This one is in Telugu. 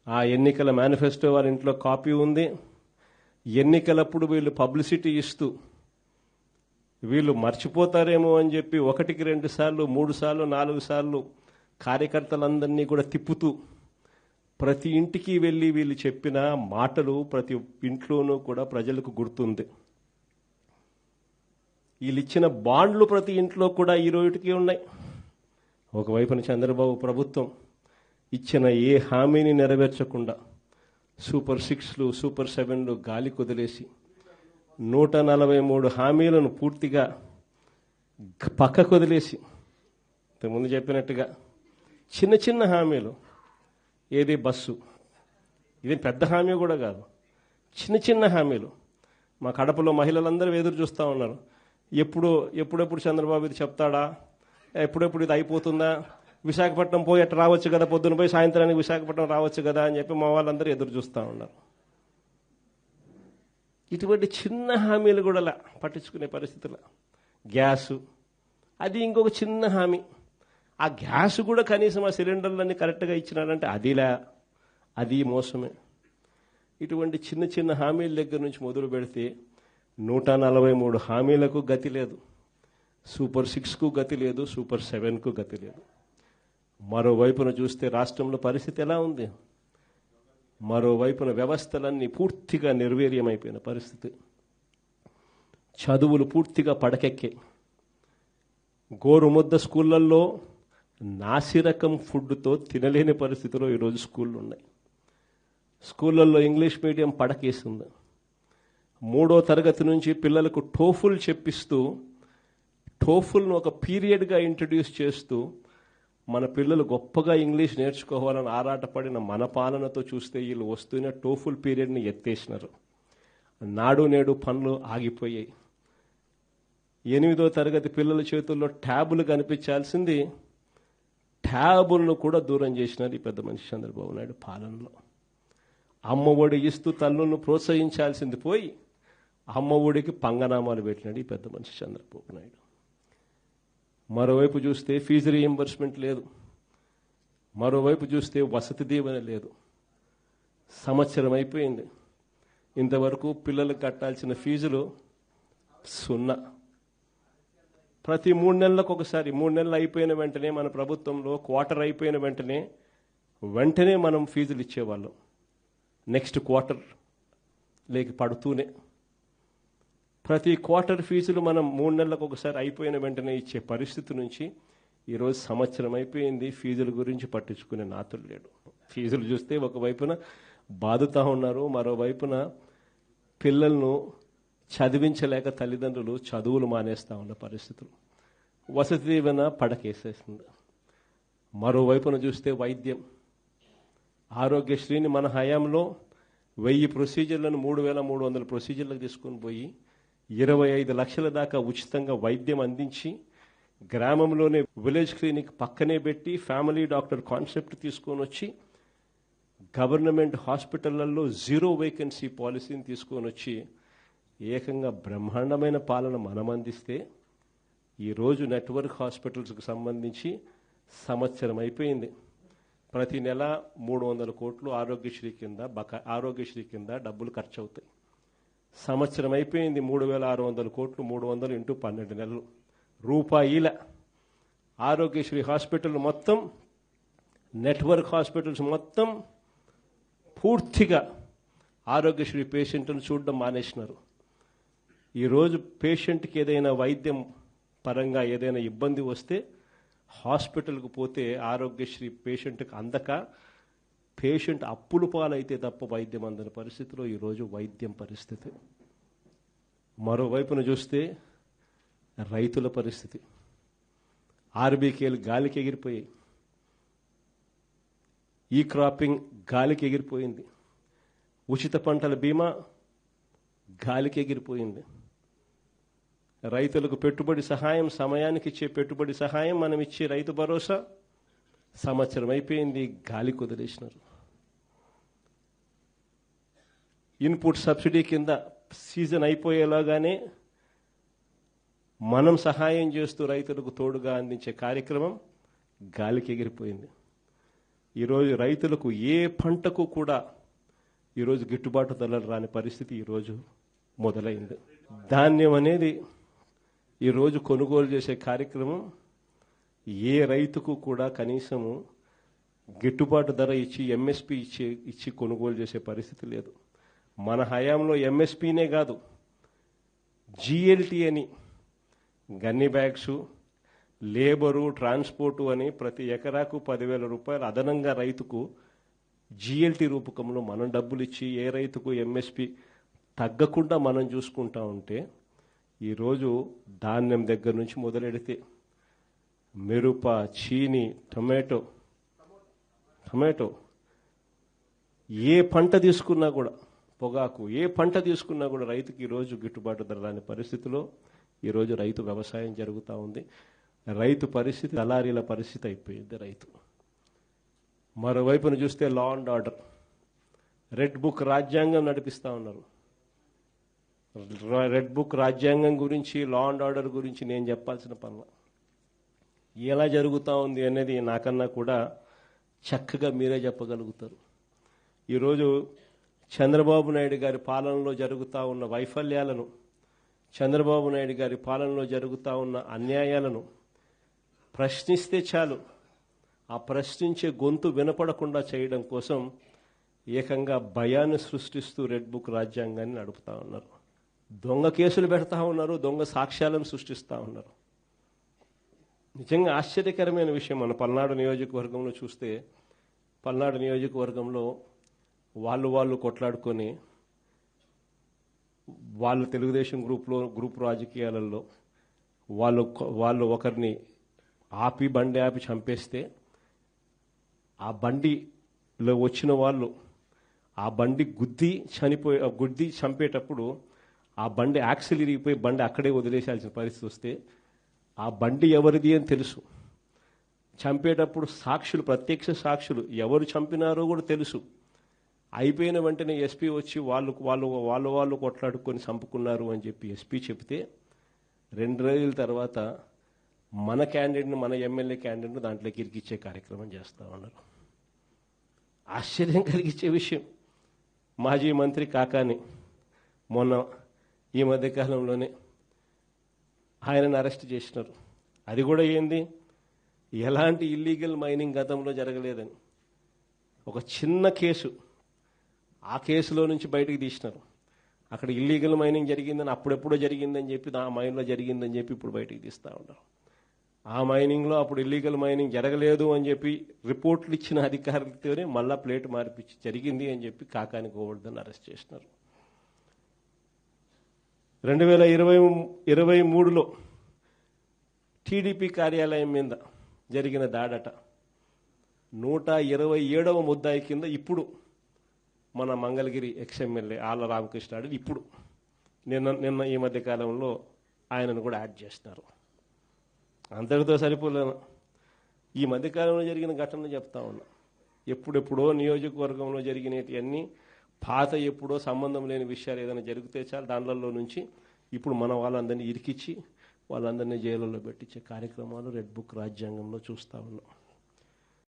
ఆ ఎన్నికల మేనిఫెస్టో వారి ఇంట్లో కాపీ ఉంది. ఎన్నికలప్పుడు వీళ్ళు పబ్లిసిటీ ఇస్తూ వీళ్ళు మర్చిపోతారేమో అని చెప్పి 1కి 2 సార్లు 3 సార్లు 4 సార్లు కార్యకర్తలందరినీ కూడా తిప్పుతూ ప్రతి ఇంటికి వెళ్ళి వీళ్ళు చెప్పిన మాటలు ప్రతి ఇంట్లోనూ కూడా ప్రజలకు గుర్తుంది. వీళ్ళు ఇచ్చిన బాండ్లు ప్రతి ఇంట్లో కూడా ఈ రోజుకి ఉన్నాయి. ఒకవైపున చంద్రబాబు ప్రభుత్వం ఇచ్చిన ఏ హామీని నెరవేర్చకుండా సూపర్ 6లు సూపర్ 7లు గాలి కుదిలేసి 143 హామీలను పూర్తిగా పక్కకు వదిలేసి ఇంతకుముందు చెప్పినట్టుగా చిన్న చిన్న హామీలు, ఏది బస్సు, ఇది పెద్ద హామీ కూడా కాదు, చిన్న చిన్న హామీలు. మా కడపలో మహిళలందరూ ఎదురు చూస్తూ ఉన్నారు, ఎప్పుడెప్పుడు చంద్రబాబు ఇది చెప్తాడా, ఎప్పుడెప్పుడు ఇది అయిపోతుందా, విశాఖపట్నం పోయి అట్లా రావచ్చు కదా, పొద్దున పోయి సాయంత్రానికి విశాఖపట్నం రావచ్చు కదా అని చెప్పి మా వాళ్ళందరూ ఎదురు చూస్తూ ఉన్నారు. ఇటువంటి చిన్న హామీలు కూడా పట్టించుకునే పరిస్థితుల గ్యాసు, అది ఇంకొక చిన్న హామీ. ఆ గ్యాస్ కూడా కనీసం ఆ సిలిండర్లన్నీ కరెక్ట్గా ఇచ్చినాడంటే అది మోసమే. ఇటువంటి చిన్న చిన్న హామీల దగ్గర నుంచి మొదలు పెడితే 143 హామీలకు గతి లేదు, సూపర్ 6కు గతి లేదు, సూపర్ 7కు గతి లేదు. మరోవైపున చూస్తే రాష్ట్రంలో పరిస్థితి ఎలా ఉంది? మరోవైపున వ్యవస్థలన్నీ పూర్తిగా నిర్వీర్యమైపోయిన పరిస్థితి. చదువులు పూర్తిగా పడకెక్కాయి. గోరుముద్ద స్కూళ్ళల్లో నాసిరకం ఫుడ్తో తినలేని పరిస్థితిలో ఈరోజు స్కూళ్ళు ఉన్నాయి. స్కూళ్ళల్లో ఇంగ్లీష్ మీడియం పడకేసింది. 3వ తరగతి నుంచి పిల్లలకు టోఫుల్ చెప్పిస్తూ టోఫుల్ను ఒక పీరియడ్గా ఇంట్రడ్యూస్ చేస్తూ మన పిల్లలు గొప్పగా ఇంగ్లీష్ నేర్చుకోవాలని ఆరాటపడిన మన పాలనతో చూస్తే వీళ్ళు వస్తున్న టోఫుల్ పీరియడ్ని ఎత్తేసినారు. నాడు నేడు పనులు ఆగిపోయాయి. 8వ తరగతి పిల్లల చేతుల్లో ట్యాబులు కనిపించాల్సింది ట్యాబులను కూడా దూరం చేసినారు ఈ పెద్ద మనిషి చంద్రబాబు నాయుడు పాలనలో. అమ్మ ఒడి ఇస్తూ తల్లులను ప్రోత్సహించాల్సింది పోయి అమ్మ ఒడికి పంగనామాలు పెట్టినాడు ఈ పెద్ద మనిషి చంద్రబాబు నాయుడు. మరోవైపు చూస్తే ఫీజు రీయింబర్స్మెంట్ లేదు, మరోవైపు చూస్తే వసతి దీవెన లేదు. సంవత్సరం అయిపోయింది, ఇంతవరకు పిల్లలకు కట్టాల్సిన ఫీజులు 0. ప్రతి 3 నెలలకు ఒకసారి, 3 నెలలు అయిపోయిన వెంటనే మన ప్రభుత్వంలో క్వార్టర్ అయిపోయిన వెంటనే మనం ఫీజులు ఇచ్చేవాళ్ళం. నెక్స్ట్ క్వార్టర్ లేక పడుతూనే ప్రతి క్వార్టర్ ఫీజులు మనం 3 నెలలకు ఒకసారి అయిపోయిన వెంటనే ఇచ్చే పరిస్థితి నుంచి ఈరోజు సంవత్సరం అయిపోయింది, ఫీజుల గురించి పట్టించుకునే నాతులు లేడు. ఫీజులు చూస్తే ఒకవైపున బాదుతూ ఉన్నారు, మరోవైపున పిల్లలను చదివించలేక తల్లిదండ్రులు చదువులు మానేస్తూ ఉన్న పరిస్థితులు. వసతి దీవెన పడకేసేసింది. మరోవైపున చూస్తే వైద్యం, ఆరోగ్యశ్రీని మన హయాంలో 1000 ప్రొసీజర్లను 3300 ప్రొసీజర్లకు తీసుకొని పోయి 25 లక్షల దాకా ఉచితంగా వైద్యం అందించి గ్రామంలోనే విలేజ్ క్లినిక్ పక్కనే పెట్టి ఫ్యామిలీ డాక్టర్ కాన్సెప్ట్ తీసుకొని వచ్చి గవర్నమెంట్ హాస్పిటళ్లలో 0 వేకెన్సీ పాలసీని తీసుకొని వచ్చి ఏకంగా బ్రహ్మాండమైన పాలన మనం అందిస్తే ఈరోజు నెట్వర్క్ హాస్పిటల్స్కు సంబంధించి సంవత్సరం అయిపోయింది. ప్రతి నెల 300 కోట్లు ఆరోగ్యశ్రీ కింద డబ్బులు ఖర్చు అవుతాయి. సంవత్సరం అయిపోయింది, 3600 కోట్లు, 300 × 12 నెలలు రూపాయిల ఆరోగ్యశ్రీ హాస్పిటల్ మొత్తం, నెట్వర్క్ హాస్పిటల్స్ మొత్తం పూర్తిగా ఆరోగ్యశ్రీ పేషెంట్ను చూడడం మానేసినారు. ఈరోజు పేషెంట్కి ఏదైనా వైద్యం పరంగా ఏదైనా ఇబ్బంది వస్తే హాస్పిటల్కు పోతే ఆరోగ్యశ్రీ పేషెంట్కి అందక పేషెంట్ అప్పులు పాలైతే తప్ప వైద్యం అందని పరిస్థితిలో ఈరోజు వైద్యం పరిస్థితి. మరోవైపున చూస్తే రైతుల పరిస్థితి, ఆర్బీకేలు గాలికి ఎగిరిపోయాయి, ఈ క్రాపింగ్ గాలికి ఎగిరిపోయింది, ఉచిత పంటల బీమా గాలికి ఎగిరిపోయింది. రైతులకు పెట్టుబడి సహాయం, సమయానికి ఇచ్చే పెట్టుబడి సహాయం, మనం ఇచ్చే రైతు భరోసా సంవత్సరం అయిపోయింది, గాలి కుదిలేసినారు. ఇన్పుట్ సబ్సిడీ కింద సీజన్ అయిపోయేలాగానే మనం సహాయం చేస్తూ రైతులకు తోడుగా అందించే కార్యక్రమం గాలికి ఎగిరిపోయింది. ఈరోజు రైతులకు ఏ పంటకు కూడా ఈరోజు గిట్టుబాటు ధరలు రాని పరిస్థితి ఈరోజు మొదలైంది. ధాన్యం అనేది ఈరోజు కొనుగోలు చేసే కార్యక్రమం ఏ రైతుకు కూడా కనీసము గిట్టుబాటు ధర ఇచ్చి ఎంఎస్పి ఇచ్చి కొనుగోలు చేసే పరిస్థితి లేదు. మన హయాంలో ఎంఎస్పీనే కాదు, జిఎల్టీ అని గన్ని బ్యాగ్స్, లేబరు, ట్రాన్స్పోర్టు అని ప్రతి ఎకరాకు 10,000 రూపాయలు అదనంగా రైతుకు జిఎల్టీ రూపకంలో మనం డబ్బులు ఇచ్చి ఏ రైతుకు ఎంఎస్పి తగ్గకుండా మనం చూసుకుంటా ఉంటే ఈరోజు ధాన్యం దగ్గర నుంచి మొదలెడితే మిరప, చీని, టొమాటో ఏ పంట తీసుకున్నా కూడా, పొగాకు ఏ పంట తీసుకున్నా కూడా రైతుకి ఈరోజు గిట్టుబాటు ధర రాని పరిస్థితిలో ఈరోజు రైతు వ్యవసాయం జరుగుతూ ఉంది. రైతు పరిస్థితి దళారీల పరిస్థితి అయిపోయింది రైతు. మరోవైపున చూస్తే law and order, red book రాజ్యాంగం నడిపిస్తూ ఉన్నారు. రెడ్ బుక్ రాజ్యాంగం గురించి, లా అండ్ ఆర్డర్ గురించి నేను చెప్పాల్సిన పనులు ఎలా జరుగుతూ ఉంది అనేది నాకన్నా కూడా చక్కగా మీరే చెప్పగలుగుతారు. ఈరోజు చంద్రబాబు నాయుడు గారి పాలనలో జరుగుతూ ఉన్న వైఫల్యాలను, చంద్రబాబు నాయుడు గారి పాలనలో జరుగుతూ ఉన్న అన్యాయాలను ప్రశ్నిస్తే చాలు, ఆ ప్రశ్నించే గొంతు వినపడకుండా చేయడం కోసం ఏకంగా భయాన్ని సృష్టిస్తూ రెడ్ బుక్ రాజ్యాంగాన్ని నడుపుతా ఉన్నారు. దొంగ కేసులు పెడతా ఉన్నారు, దొంగ సాక్ష్యాలను సృష్టిస్తూ ఉన్నారు. నిజంగా ఆశ్చర్యకరమైన విషయం. మన పల్నాడు నియోజకవర్గంలో చూస్తే, పల్నాడు నియోజకవర్గంలో వాళ్ళు కొట్లాడుకొని వాళ్ళు తెలుగుదేశం గ్రూప్ రాజకీయాలలో వాళ్ళు ఒకరిని బండి ఆపి చంపేస్తే ఆ బండిలో వచ్చిన వాళ్ళు ఆ బండి గుద్ది చంపేటప్పుడు ఆ బండి యాక్సిల్ ఇరిగిపోయి బండి అక్కడే వదిలేసాల్సిన పరిస్థితి వస్తే ఆ బండి ఎవరిది అని తెలుసు. చంపేటప్పుడు సాక్షులు, ప్రత్యక్ష సాక్షులు ఎవరు చంపినారో కూడా తెలుసు. అయిపోయిన వెంటనే ఎస్పీ వచ్చి వాళ్ళు కొట్లాడుకొని చంపుకున్నారు అని చెప్పి ఎస్పీ చెప్తే 2 రోజుల తర్వాత మన క్యాండిడేట్ను, మన ఎమ్మెల్యే క్యాండిడేట్ను దాంట్లోకి ఇరికిచ్చే కార్యక్రమం చేస్తూ ఉన్నారు. ఆశ్చర్యం కలిగించే విషయం. మాజీ మంత్రి కాకాని మొన్న ఈ మధ్యకాలంలోనే ఆయనను అరెస్ట్ చేసినారు. అది కూడా ఏంది, ఎలాంటి ఇల్లీగల్ మైనింగ్ గతంలో జరగలేదని ఒక చిన్న కేసు, ఆ కేసులో నుంచి బయటకు తీసినారు. అక్కడ ఇల్లీగల్ మైనింగ్ జరిగిందని, అప్పుడెప్పుడో జరిగిందని చెప్పి, ఆ మైన్లో జరిగిందని చెప్పి ఇప్పుడు బయటకు తీస్తూ ఉన్నారు. ఆ మైనింగ్లో అప్పుడు ఇల్లీగల్ మైనింగ్ జరగలేదు అని చెప్పి రిపోర్ట్లు ఇచ్చిన అధికారులతోనే మళ్ళా ప్లేట్ మార్పిచ్చి జరిగింది అని చెప్పి కాకాని గోవర్ధన్ అరెస్ట్ చేసినారు. 2023లో టీడీపీ కార్యాలయం మీద జరిగిన దాడట 127వ ముద్దాయి కింద ఇప్పుడు మన మంగళగిరి ఎక్స్ఎమ్మెల్యే ఆళ్ల రామకృష్ణ ఇప్పుడు నిన్న ఈ మధ్య కాలంలో ఆయనను కూడా యాడ్ చేస్తున్నారు. అంతటితో సరిపోలేను. ఈ మధ్యకాలంలో జరిగిన ఘటనలు చెప్తా ఉన్నా. ఎప్పుడెప్పుడో నియోజకవర్గంలో జరిగినవన్నీ పాత ఎప్పుడో సంబంధం లేని విషయాలు ఏదైనా జరిగితే చాలు దాంట్లో నుంచి ఇప్పుడు మన వాళ్ళందరినీ ఇరికిచ్చి వాళ్ళందరినీ జైలులో పెట్టించే కార్యక్రమాలు రెడ్ బుక్ రాజ్యాంగంలో చూస్తూ ఉన్నాం.